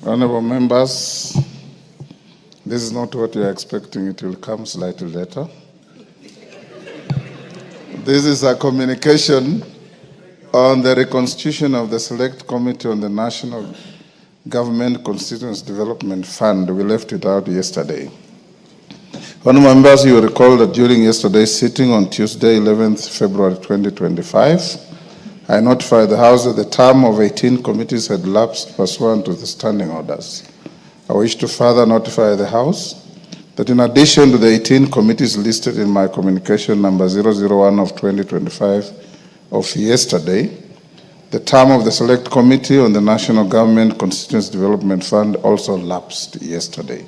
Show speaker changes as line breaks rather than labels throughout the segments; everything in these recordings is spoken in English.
Honorable members, this is not what you're expecting. It will come slightly later. This is a communication on the reconstitution of the Select Committee on the National Government Constituency Development Fund. We left it out yesterday. Honorable members, you will recall that during yesterday's sitting on Tuesday, 11th February 2025, I notified the House that the term of 18 committees had lapsed pursuant to the standing orders. I wish to further notify the House that in addition to the 18 committees listed in my communication number 001 of 2025 of yesterday, the term of the Select Committee on the National Government Constituency Development Fund also lapsed yesterday.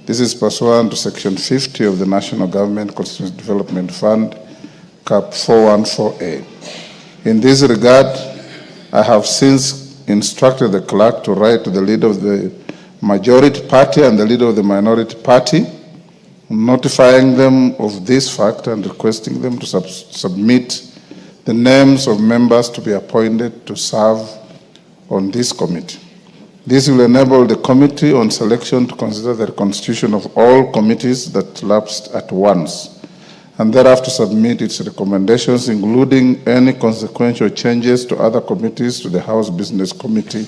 This is pursuant to Section 50 of the National Government Constituency Development Fund, Cap 414A. In this regard, I have since instructed the clerk to write to the leader of the majority party and the leader of the minority party, notifying them of this fact and requesting them to submit the names of members to be appointed to serve on this committee. This will enable the Committee on Selection to consider the reconstitution of all committees that lapsed at once, and thereafter submit its recommendations, including any consequential changes to other committees, to the House Business Committee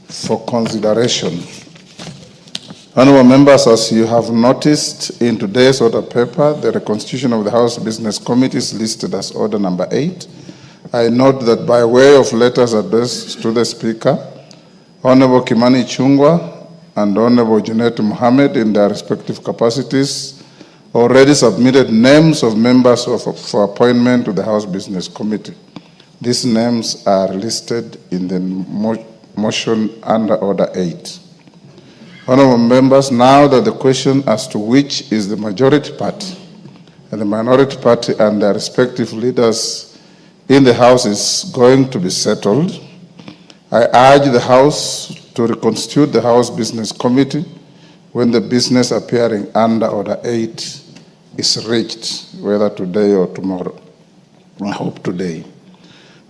for consideration. Honorable members, as you have noticed in today's order paper, the reconstitution of the House Business Committee is listed as order number 8. I note that by way of letters addressed to the Speaker, Honorable Kimani Ichung'wah and Honorable Junet Mohammed, in their respective capacities, already submitted names of members for appointment to the House Business Committee. These names are listed in the motion under Order 8. Honorable members, now that the question as to which is the majority party and the minority party and their respective leaders in the House is going to be settled, I urge the House to reconstitute the House Business Committee when the business appearing under Order 8 is reached, whether today or tomorrow. I hope today.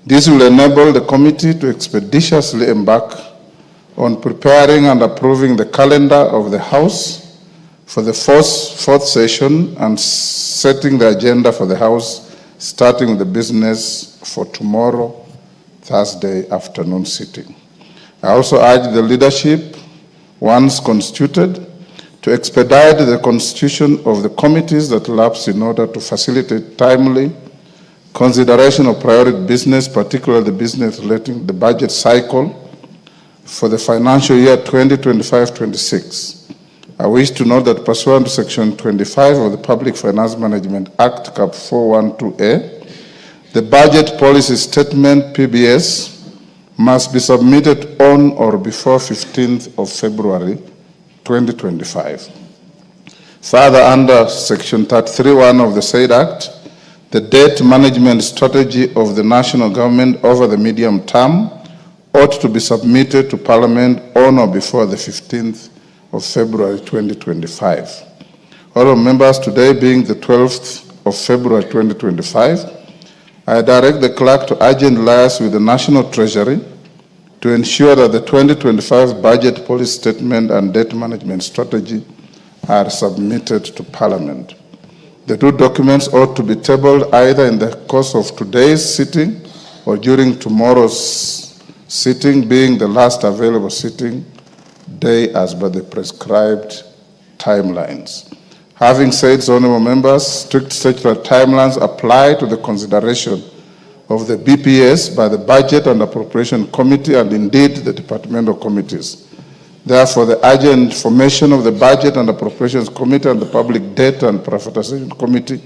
This will enable the committee to expeditiously embark on preparing and approving the calendar of the House for the fourth session and setting the agenda for the House, starting with the business for tomorrow, Thursday afternoon sitting. I also urge the leadership, once constituted, to expedite the constitution of the committees that lapse in order to facilitate timely consideration of priority business, particularly the business relating to the budget cycle for the financial year 2025-26. I wish to note that pursuant to Section 25 of the Public Finance Management Act, Cap 412A, the Budget Policy Statement, PBS, must be submitted on or before 15th of February 2025. Further, under Section 33(1) of the said Act, the debt management strategy of the national government over the medium term ought to be submitted to Parliament on or before the 15th of February 2025. Honorable members, today being the 12th of February 2025, I direct the clerk to urgently liaise with the National Treasury to ensure that the 2025 budget policy statement and debt management strategy are submitted to Parliament. The two documents ought to be tabled either in the course of today's sitting or during tomorrow's sitting, being the last available sitting day as per the prescribed timelines. Having said so, honorable members, strict statutory timelines apply to the consideration of the BPS by the Budget and Appropriation Committee and indeed the departmental committees. Therefore, the urgent formation of the Budget and Appropriations Committee and the Public Debt and Privatization Committee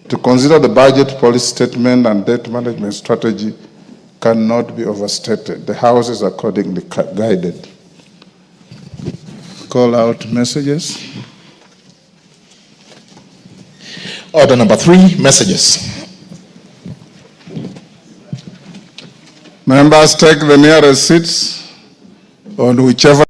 to consider the budget policy statement and debt management strategy cannot be overstated. The House is accordingly guided. Call out messages.
Order number 3, messages.
Members take the nearest seats on whichever